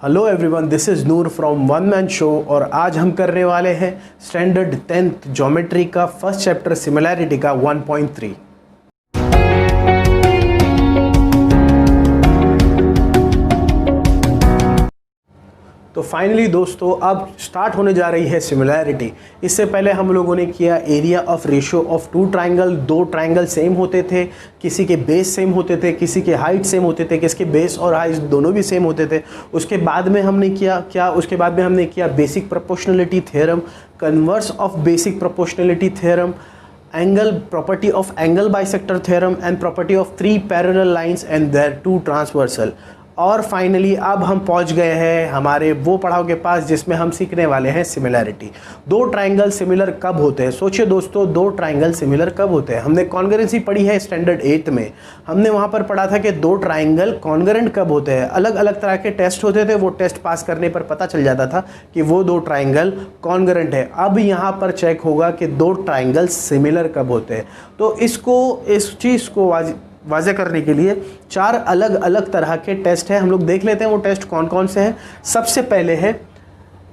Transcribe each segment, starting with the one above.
Hello everyone, this is Noor from one man show और आज हम करने वाले हैं स्टैंडर्ड 10th ज्योमेट्री का फर्स्ट चैप्टर सिमिलैरिटी का 1.3। तो फाइनली दोस्तों अब स्टार्ट होने जा रही है सिमिलैरिटी। इससे पहले हम लोगों ने किया area of ratio of two triangle. दो ट्राइंगल सेम होते थे, किसी के बेस सेम होते थे, किसी के हाइट सेम होते थे, किसके बेस और हाइट दोनों भी सेम होते थे। उसके बाद में हमने किया basic proportionality theorem, converse of basic proportionality theorem, angle property of angle bisector theorem and property of three parallel lines and there two transversal. और फाइनली अब हम पहुंच गए हैं हमारे वो पड़ाव के पास जिसमें हम सीखने वाले हैं सिमिलैरिटी। दो ट्राइंगल सिमिलर कब होते हैं? सोचिए दोस्तों, दो ट्राइंगल सिमिलर कब होते हैं? हमने कॉन्ग्रुएंसी पढ़ी है स्टैंडर्ड 8 में। हमने वहां पर पढ़ा था कि दो ट्राइंगल कॉन्ग्रुएंट कब होते हैं। अलग अलग तरह के टेस्ट होते थे, वो टेस्ट पास करने पर पता चल जाता था कि वो दो ट्राइंगल कॉन्ग्रुएंट है। अब यहाँ पर चेक होगा कि दो ट्राइंगल सिमिलर कब होते हैं। तो इस चीज़ को वाज़े करने के लिए चार अलग अलग तरह के टेस्ट हैं। हम लोग देख लेते हैं वो टेस्ट कौन कौन से हैं। सबसे पहले है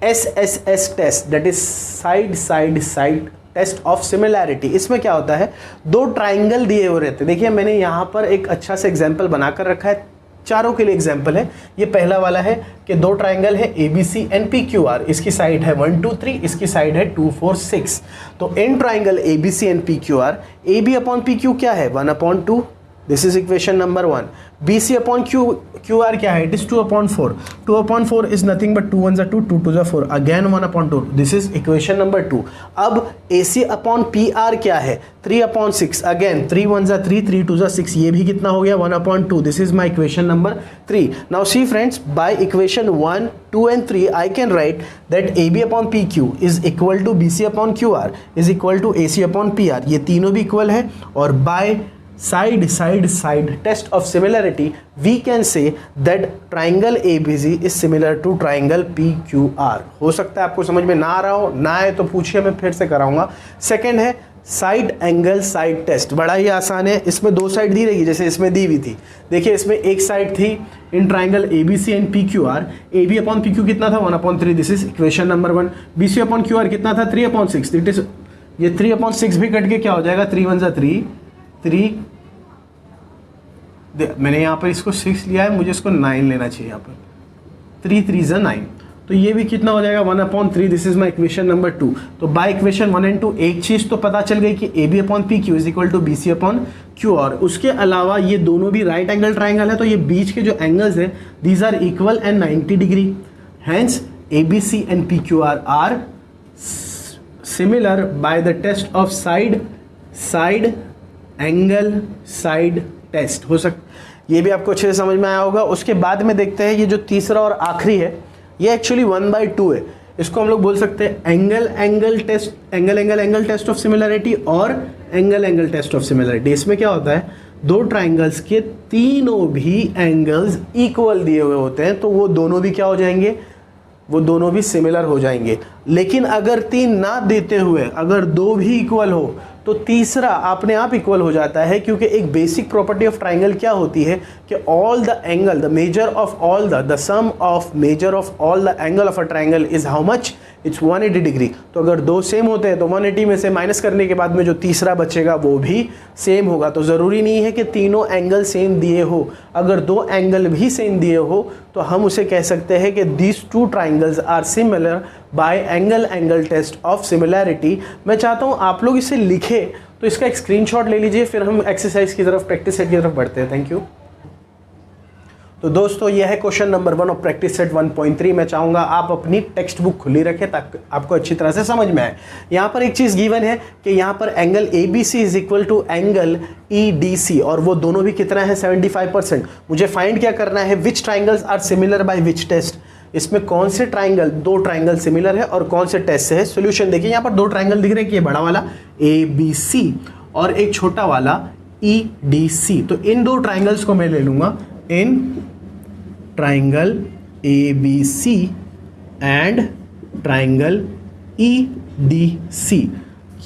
SSS test, that is side test of similarity. इसमें क्या होता है, दो ट्राइंगल दिए हुए रहते हैं। देखिए मैंने यहाँ पर एक अच्छा सा एग्जाम्पल बनाकर रखा है, चारों के लिए एग्जाम्पल है। ये पहला वाला है कि दो ट्राइंगल है ABC and PQR, इसकी साइड है 1 2 3, इसकी साइड है 2 4 6। तो in triangle ABC and PQR, AB upon PQ क्या है? 1/2, this is equation number 1। BC upon QR क्या है? It is 2/4। 2/4 is nothing but 2 1 2, 2 2 4, again 1/2, this is equation number 2। अब AC अपॉन PR क्या है? 3/6, अगेन 3 1 3, 3 2 6, ये भी कितना हो गया? 1/2, this is my equation number 3। Now see friends, by equation 1 2 and 3 I can write that AB upon PQ is equal to BC upon QR is equal to AC upon PR। ये तीनों भी equal है और bye side test of similarity we can say that triangle ABC is similar to triangle PQR। हो सकता है आपको समझ में ना आ रहा हो, ना आए तो पूछिए, मैं फिर से कराऊंगा। सेकंड है साइड एंगल साइड टेस्ट, बड़ा ही आसान है। इसमें दो साइड दी रहेगी जैसे इसमें दी हुई थी। देखिए इसमें एक साइड थी in triangle ABC and PQR, AB upon PQ कितना था? 1/3, this is equation number 1। BC upon QR कितना था? 3/6, इट इज ये 3/6 भी कट के क्या हो जाएगा? 3 1 3, 3, मैंने यहाँ पर इसको 6 लिया है, मुझे इसको 9 लेना चाहिए। यहाँ पर 3 3 9, तो ये भी कितना हो जाएगा? 1/3, this is my equation number 2। तो बाय इक्वेशन 1 and 2 एक चीज़ तो पता चल गई कि AB upon PQ is equal to BC upon Q। और उसके अलावा ये दोनों भी राइट एंगल ट्राइंगल है, तो ये बीच के जो एंगल्स हैं these are equal and 90 degree. Hence ABC and PQR are similar by the test of side angle side test. हो सकता ये भी आपको अच्छे से समझ में आया होगा। उसके बाद में देखते हैं ये जो तीसरा और आखिरी है, ये एक्चुअली 1/2 है। इसको हम लोग बोल सकते हैं एंगल टेस्ट ऑफ सिमिलैरिटी और एंगल टेस्ट ऑफ सिमिलैरिटी। इसमें क्या होता है, दो ट्राइंगल्स के तीनों भी एंगल्स इक्वल दिए हुए होते हैं, तो वो दोनों भी क्या हो जाएंगे? वो दोनों भी सिमिलर हो जाएंगे। लेकिन अगर तीन ना देते हुए अगर दो भी इक्वल हो तो तीसरा अपने आप इक्वल हो जाता है, क्योंकि एक बेसिक प्रॉपर्टी ऑफ ट्राइंगल क्या होती है कि all the angle, the measure of all the sum of measure of all the angle of a triangle is how much? It's 180 degree. तो अगर दो सेम होते हैं तो 180 में से माइनस करने के बाद में जो तीसरा बचेगा वो भी सेम होगा। तो ज़रूरी नहीं है कि तीनों एंगल सेम दिए हो, अगर दो एंगल भी सेम दिए हो तो हम उसे कह सकते हैं कि these two triangles are similar by angle test of similarity. मैं चाहता हूँ आप लोग इसे लिखें, तो इसका एक स्क्रीनशॉट ले लीजिए, फिर हम एक्सरसाइज की तरफ, प्रैक्टिस सेट की तरफ बढ़ते हैं। Thank you. तो दोस्तों ये है question number 1 of practice set 1.3। मैं चाहूँगा आप अपनी टेक्स्ट बुक खुली रखें ताकि आपको अच्छी तरह से समझ में आए। यहाँ पर एक चीज़ गिवन है कि यहाँ पर angle ABC is equal to angle EDC, और वो दोनों भी कितना है? 75%। मुझे फाइंड क्या करना है? Which triangles are similar by which test. इसमें कौन से ट्राइंगल, दो ट्राइंगल सिमिलर है और कौन से टेस्ट से है। सोल्यूशन देखिए, यहाँ पर दो ट्राइंगल दिख रहे हैं कि ये बड़ा वाला ABC और एक छोटा वाला EDC। तो इन दो ट्राइंगल्स को मैं ले लूँगा, in triangle ABC and triangle EDC।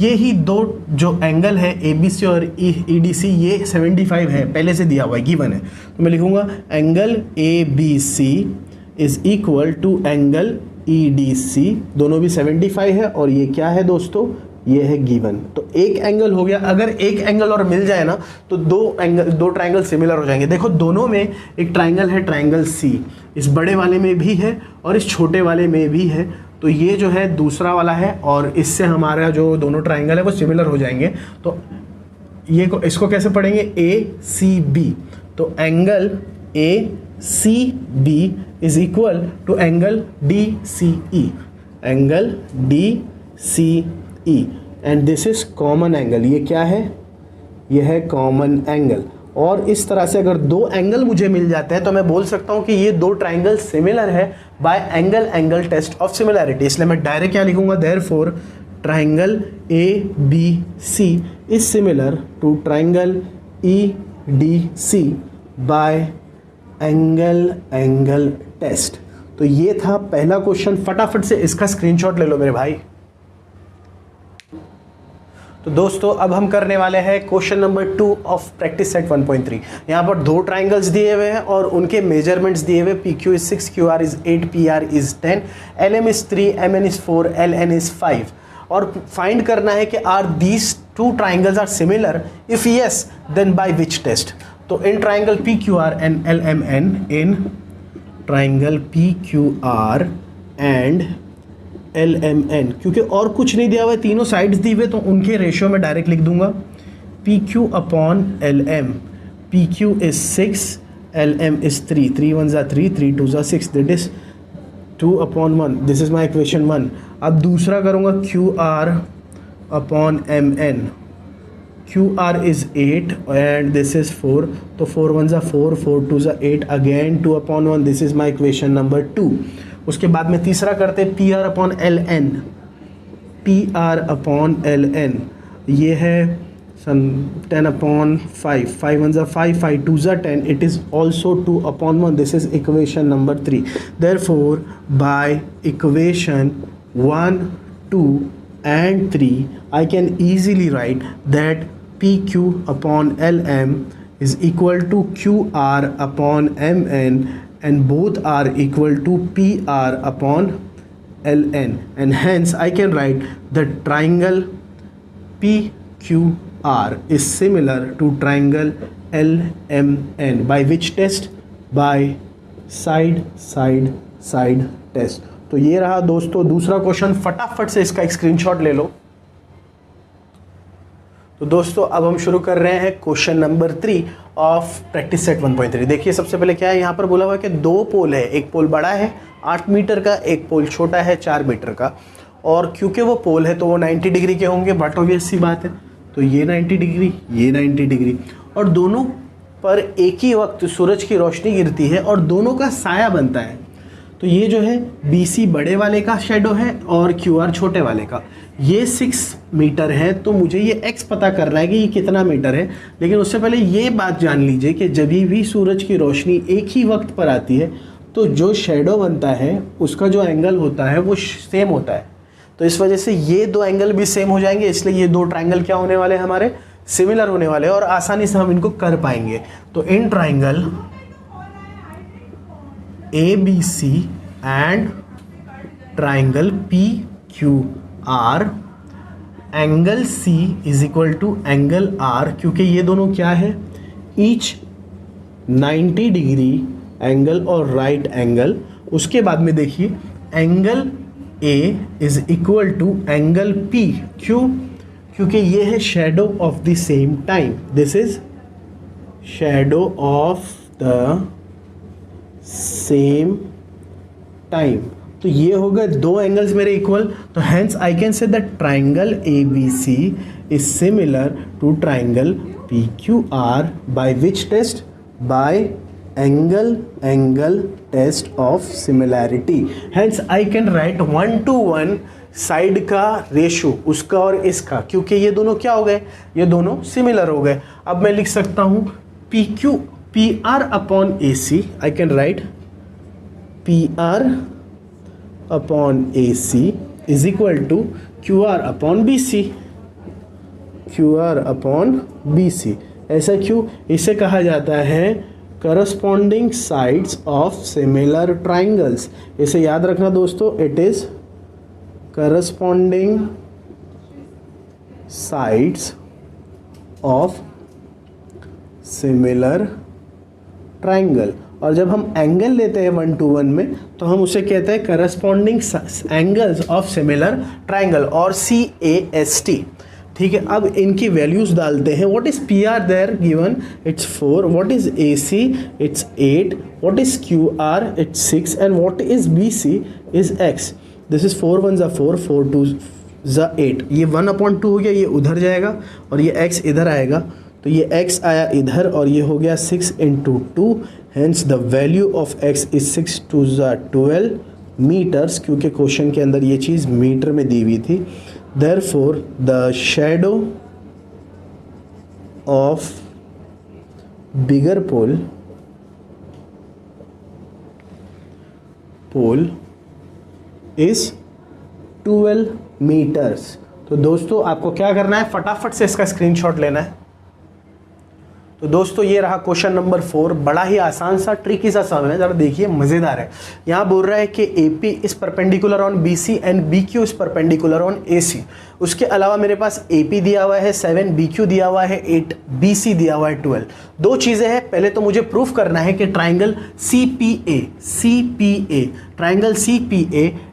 ये ही दो जो एंगल है ABC और EDC, ये 75 है, पहले से दिया हुआ है, गिवन है। तो मैं लिखूंगा angle ABC is equal to angle EDC, दोनों भी 75 है और ये क्या है दोस्तों, ये है गिवन। तो एक एंगल हो गया, अगर एक एंगल और मिल जाए ना तो दो ट्राइंगल सिमिलर हो जाएंगे। देखो दोनों में एक ट्राइंगल है, ट्राइंगल C, इस बड़े वाले में भी है और इस छोटे वाले में भी है। तो ये जो है दूसरा वाला है और इससे हमारा जो दोनों ट्राइंगल है वो सिमिलर हो जाएंगे। तो ये इसको कैसे पढ़ेंगे, ACB। तो angle ACB is equal to angle DCE, angle DCE, and this is common angle. ये क्या है, ये है कॉमन एंगल। और इस तरह से अगर दो एंगल मुझे मिल जाते हैं तो मैं बोल सकता हूं कि ये दो ट्राइंगल सिमिलर है by angle test of similarity. इसलिए मैं डायरेक्ट क्या लिखूंगा, therefore triangle ABC is similar to triangle EDC by angle test. तो ये था पहला क्वेश्चन, फटाफट से इसका स्क्रीनशॉट ले लो मेरे भाई। तो दोस्तों अब हम करने वाले हैं question number 2 of practice set 1.3। यहाँ पर दो ट्राइंगल्स दिए हुए हैं और उनके मेजरमेंट्स दिए हुए, PQ is 6, QR is 8, PR is 10, LM is 3, MN is 4, LN is 5। और फाइंड करना है कि are these two triangles are similar, if yes then by which test. तो in triangle PQR and LMN, in triangle PQR and LMN, क्योंकि और कुछ नहीं दिया हुआ है, तीनों साइड्स दी हुए, तो उनके रेशियो में डायरेक्ट लिख दूंगा PQ upon LM। PQ is 6, LM is 3, 3 1 ज़ा 3, 3 2 ज़ा 6, that is 2 upon 1। This is my equation 1। अब दूसरा करूँगा QR upon MN। QR is 8 and this is 4, तो 4 1 ज़ा 4, 4 2 ज़ा 8, again 2 upon 1, this is my equation number 2। उसके बाद में तीसरा करते हैं PR upon LN। PR upon LN ये है 10 अपॉन 5, 5 1 ज़ा 5, 5 2 ज़ा 10, it is also 2 upon 1, this is equation number 3। Therefore by equation 1, 2 and 3 I can easily write that PQ upon LM is equal to QR upon MN, and both are equal to PR upon LN, and hence I can write the triangle PQR is similar to triangle LMN by which test, by side test। तो ये रहा दोस्तों दूसरा question, फटाफट से इसका एक screenshot ले लो। तो दोस्तों अब हम शुरू कर रहे हैं question number 3 of practice set 1.3। देखिए सबसे पहले क्या है, यहाँ पर बोला हुआ है कि दो पोल है, एक पोल बड़ा है 8 मीटर का, एक पोल छोटा है 4 मीटर का, और क्योंकि वो पोल है तो वो 90 डिग्री के होंगे, बट ऑब्वियस सी बात है। तो ये 90 डिग्री, ये 90 डिग्री, और दोनों पर एक ही वक्त सूरज की रोशनी गिरती है और दोनों का साया बनता है। तो ये जो है BC बड़े वाले का शेडो है और QR छोटे वाले का। ये 6 मीटर है, तो मुझे ये x पता करना है कि ये कितना मीटर है। लेकिन उससे पहले ये बात जान लीजिए कि जब भी सूरज की रोशनी एक ही वक्त पर आती है तो जो शेडो बनता है उसका जो एंगल होता है वो सेम होता है। तो इस वजह से ये दो एंगल भी सेम हो जाएंगे, इसलिए ये दो ट्राइंगल क्या होने वाले हैं, हमारे सिमिलर होने वाले हैं और आसानी से हम इनको कर पाएंगे। तो in triangle ABC and triangle PQR, angle C is equal to angle R, क्योंकि ये दोनों क्या है, ईच 90 डिग्री एंगल और राइट एंगल। उसके बाद में देखिए angle A is equal to angle P, क्यों, क्योंकि ये है shadow of the same time, this is shadow of the same time. तो ये हो गए दो एंगल्स मेरे इक्वल, तो hence I can say that triangle ABC is similar to triangle PQR by which test, by angle test of similarity. Hence I can write 1:1 side का ratio उसका और इसका, क्योंकि ये दोनों क्या हो गए, ये दोनों सिमिलर हो गए। अब मैं लिख सकता हूँ PR upon AC, I can write PR upon AC is equal to QR upon BC, QR upon BC। ऐसा क्यों, इसे कहा जाता है corresponding sides of similar triangles. इसे याद रखना दोस्तों, it is corresponding sides of similar triangle. और जब हम एंगल लेते हैं 1 to 1 में तो हम उसे कहते हैं corresponding angles of similar triangle और CAST। ठीक है, अब इनकी वैल्यूज डालते हैं। What is PR there given, it's 4, what is AC, it's 8, what is QR, it's 6 and what is BC is X। This is 4 1 ज़ा 4, 4 2 ज़ा 8। ये 1/2 हो गया, ये उधर जाएगा और ये X इधर आएगा, तो ये X आया इधर और ये हो गया 6 × 2। Hence the value of X is 6 2 ज़ा 12 मीटर्स, क्योंकि क्वेश्चन के अंदर ये चीज़ मीटर में दी हुई थी। Therefore, the shadow of bigger pole is 12 meters। तो दोस्तों आपको क्या करना है, फटाफट से इसका स्क्रीनशॉट लेना है। तो दोस्तों ये रहा क्वेश्चन नंबर 4, बड़ा ही आसान सा ट्रिकी सा सवाल है, जरा देखिए मजेदार है। यहाँ बोल रहा है कि AP is perpendicular on BC and BQ is perpendicular on AC। उसके अलावा मेरे पास AP दिया हुआ है 7, BQ दिया हुआ है 8, BC दिया हुआ है 12। दो चीज़ें हैं, पहले तो मुझे प्रूफ करना है कि triangle CPA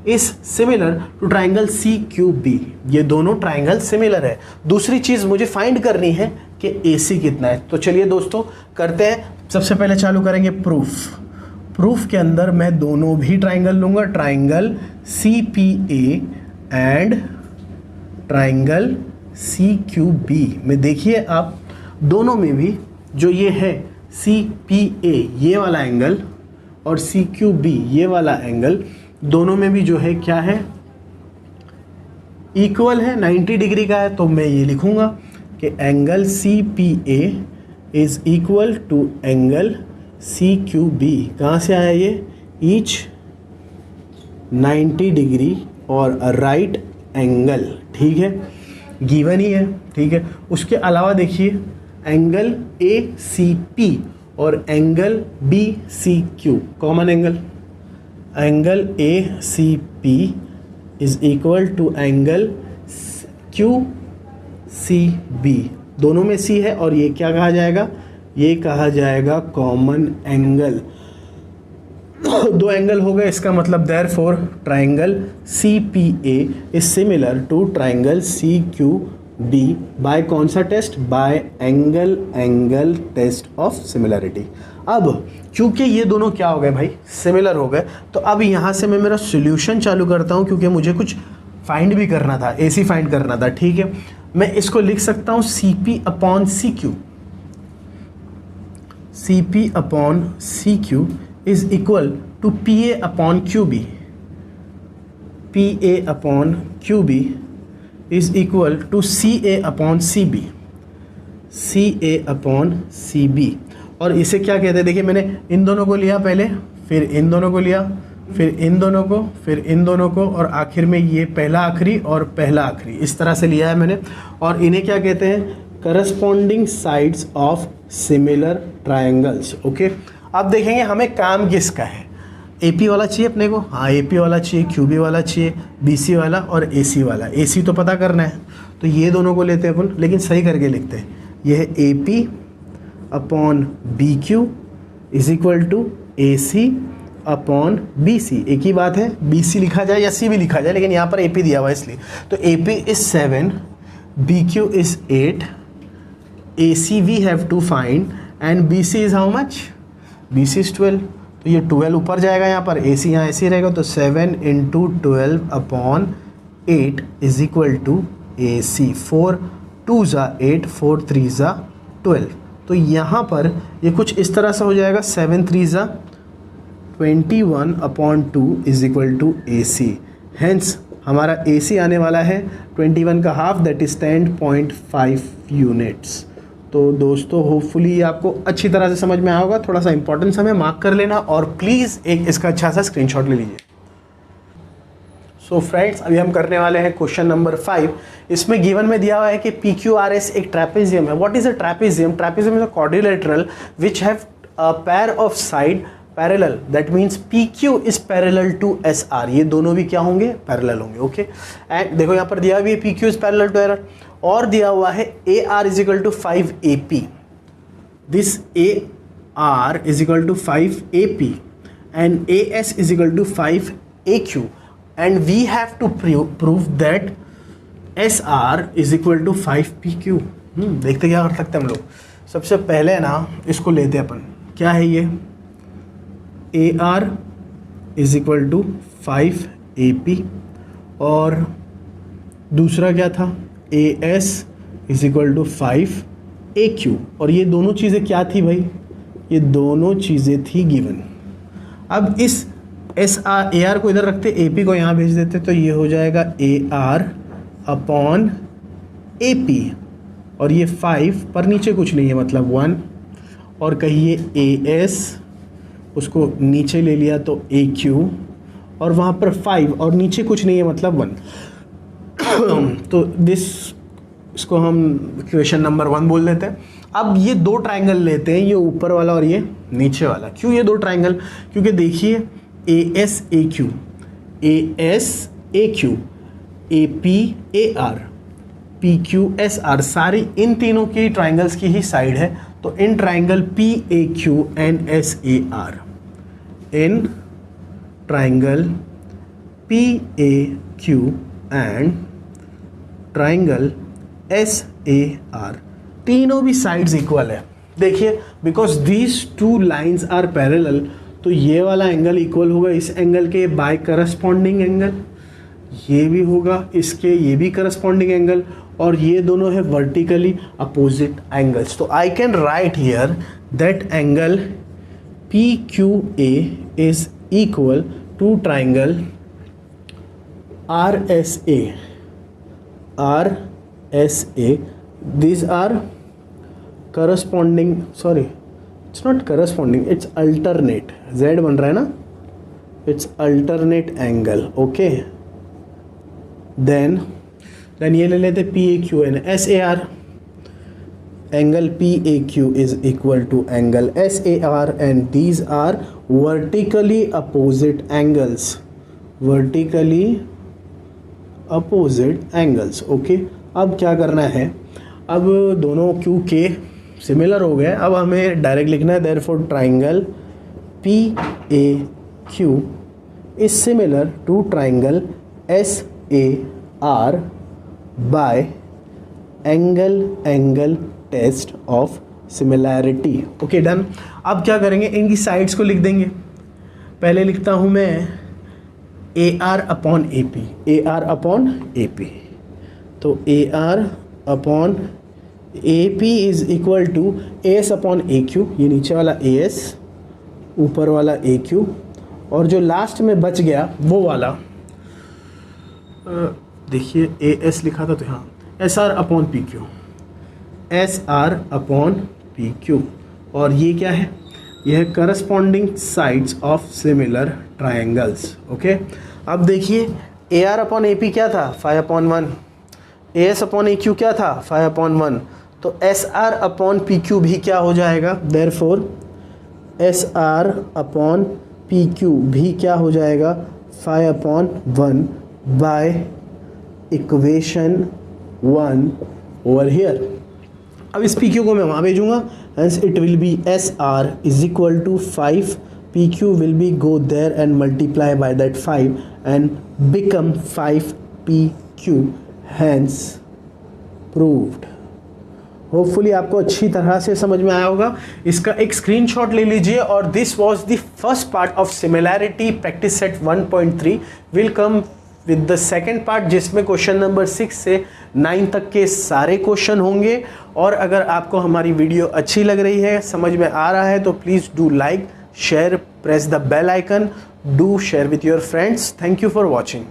is similar to triangle CQB। ये दोनों ट्राइंगल सिमिलर है। दूसरी चीज़ मुझे फाइंड करनी है कि AC कितना है। तो चलिए दोस्तों करते हैं। सबसे पहले चालू करेंगे प्रूफ के अंदर मैं दोनों भी ट्राइंगल लूँगा, triangle CPA and triangle CQB में। देखिए आप दोनों में भी जो ये है CPA ये वाला एंगल और CQB ये वाला एंगल, दोनों में भी जो है क्या है, इक्वल है, 90 डिग्री का है। तो मैं ये लिखूँगा कि angle CPA is equal to angle CQB। कहाँ से आया ये, ईच 90 डिग्री और राइट एंगल। ठीक है, गिवन ही है। ठीक है, उसके अलावा देखिए एंगल ACP और angle BCQ common angle, angle ACP is equal to angle QCB। दोनों में C है और ये क्या कहा जाएगा, ये कहा जाएगा कॉमन एंगल। दो एंगल हो गए, इसका मतलब therefore triangle CPA is similar to triangle CQB by कौन सा टेस्ट, by angle test of similarity. अब क्योंकि ये दोनों क्या हो गए भाई, सिमिलर हो गए, तो अब यहाँ से मैं मेरा सॉल्यूशन चालू करता हूँ, क्योंकि मुझे कुछ फाइंड भी करना था, AC फाइंड करना था। ठीक है, मैं इसको लिख सकता हूँ CP/CQ। CP/CQ is equal to PA/QB। PA/QB is equal to CA/CB। CA/CB। और इसे क्या कहते हैं, देखिए मैंने इन दोनों को लिया पहले, फिर इन दोनों को लिया, फिर इन दोनों को, फिर इन दोनों को, और आखिर में ये पहला आखिरी और पहला आखिरी, इस तरह से लिया है मैंने। और इन्हें क्या कहते हैं, corresponding sides of similar triangles. Okay, अब देखेंगे हमें काम किसका है। AP वाला चाहिए अपने को, हाँ AP वाला चाहिए, QB वाला चाहिए, BC वाला और AC वाला। AC तो पता करना है, तो ये दोनों को लेते हैं अपन, लेकिन सही करके लिखते हैं। यह है AP/BQ is equal to AC/BC। एक ही बात है, BC लिखा जाए या C भी लिखा जाए, लेकिन यहाँ पर AP दिया हुआ है इसलिए। तो AP is 7, BQ is 8, AC we have to find and BC is how much, BC is 12। तो ये 12 ऊपर जाएगा यहाँ पर, AC यहाँ ऐसे रहेगा, तो 7 × 12/8 इज इक्वल टू AC। 4 2 ज़ा 8, 4 3 ज़ा 12। तो यहाँ पर ये कुछ इस तरह से हो जाएगा, 7 3 ज़ा 21/2 इज इक्वल टू AC। हेंस हमारा AC आने वाला है 21 का हाफ, दैट इज 10.5 यूनिट्स। तो दोस्तों होपफुली आपको अच्छी तरह से समझ में आया होगा। थोड़ा सा इंपॉर्टेंस हमें मार्क कर लेना और प्लीज़ एक इसका अच्छा सा स्क्रीनशॉट ले लीजिए। सो फ्रेंड्स, अभी हम करने वाले हैं क्वेश्चन नंबर 5। इसमें गिवन में दिया हुआ है कि PQRS एक ट्रेपेजियम है। What is a trapezium? Trapezium is a quadrilateral which have a pair of side parallel, that means PQ is parallel to SR, ये दोनों भी क्या होंगे, पैरेलल होंगे. ओके, एंड देखो यहाँ पर दिया हुआ है PQ is parallel to SR, और दिया हुआ है AR is equal to 5 AP. This AR is equal to 5 AP and AS is equal to 5 AQ, and we have to prove that SR is equal to 5 PQ. देखते क्या कर सकते हैं हम लोग. सबसे पहले ना इसको लेते हैं अपन, क्या है ये, AR is equal to 5 AP और दूसरा क्या था, AS is equal to 5 AQ, और ये दोनों चीज़ें क्या थी भाई, ये दोनों चीज़ें थी गिवन. अब इस AR को इधर रखते, AP को यहाँ भेज देते, तो ये हो जाएगा AR अपॉन AP, और ये 5 पर नीचे कुछ नहीं है मतलब 1, और कहिए AS, उसको नीचे ले लिया तो AQ, और वहाँ पर 5 और नीचे कुछ नहीं है मतलब 1. तो इसको हम इक्वेशन नंबर 1 बोल देते हैं. अब ये दो ट्राइंगल लेते हैं, ये ऊपर वाला और ये नीचे वाला. क्यों ये दो ट्राइंगल, क्योंकि देखिए AS AQ, AS AQ, AP AR, PQ SR, सारी इन तीनों की ट्राइंगल्स की ही साइड है. तो in triangle PAQ and SAR, in triangle PAQ and triangle SAR, तीनों भी साइड्स इक्वल है. देखिए because these two lines are parallel, तो ये वाला एंगल इक्वल होगा इस एंगल के बाय करस्पॉन्डिंग एंगल, ये भी होगा इसके, ये भी करस्पॉन्डिंग एंगल, और ये दोनों है वर्टिकली अपोजिट एंगल्स. तो I can write here that angle PQA is equal to triangle RSA. These are corresponding, sorry it's not corresponding, it's alternate. Z बन रहा है ना, it's alternate angle. Okay, then ये ले लेते PAQ and SAR. Angle PAQ is equal to angle SAR, and these are vertically opposite angles. Vertically opposite angles. Okay, अब क्या करना है, अब दोनों QK सिमिलर हो गए. अब हमें डायरेक्ट लिखना है therefore triangle PAQ is similar to triangle SAR by angle test of similarity. Okay done. अब क्या करेंगे, इनकी साइड्स को लिख देंगे. पहले लिखता हूँ मैं AR अपॉन AP. तो AR upon AP is equal to AS upon AQ, ये नीचे वाला AS, ऊपर वाला AQ, और जो लास्ट में बच गया वो वाला देखिए AS लिखा था, तो हाँ SR अपॉन PQ. और ये क्या है, यह है corresponding sides of similar triangles. Okay, अब देखिए AR अपॉन AP क्या था, 5/1. AS अपॉन AQ क्या था, 5/1. तो SR अपॉन PQ भी क्या हो जाएगा, देयरफॉर SR अपॉन PQ भी क्या हो जाएगा, 5/1 बाय इक्वेशन 1 ओवर हियर. अब इस PQ को मैं वहाँ भेजूँगा, hence it will be SR is equal to 5, PQ will be go there and multiply by that 5 and become 5 PQ, hence proved. Hopefully आपको अच्छी तरह से समझ में आया होगा. इसका एक स्क्रीनशॉट ले लीजिए. और this was the first part of similarity practice set 1.3. Will come with the second part, जिसमें क्वेश्चन नंबर 6 से 9 तक के सारे क्वेश्चन होंगे. और अगर आपको हमारी वीडियो अच्छी लग रही है, समझ में आ रहा है, तो please do like, share, press the bell icon, do share with your friends. Thank you for watching.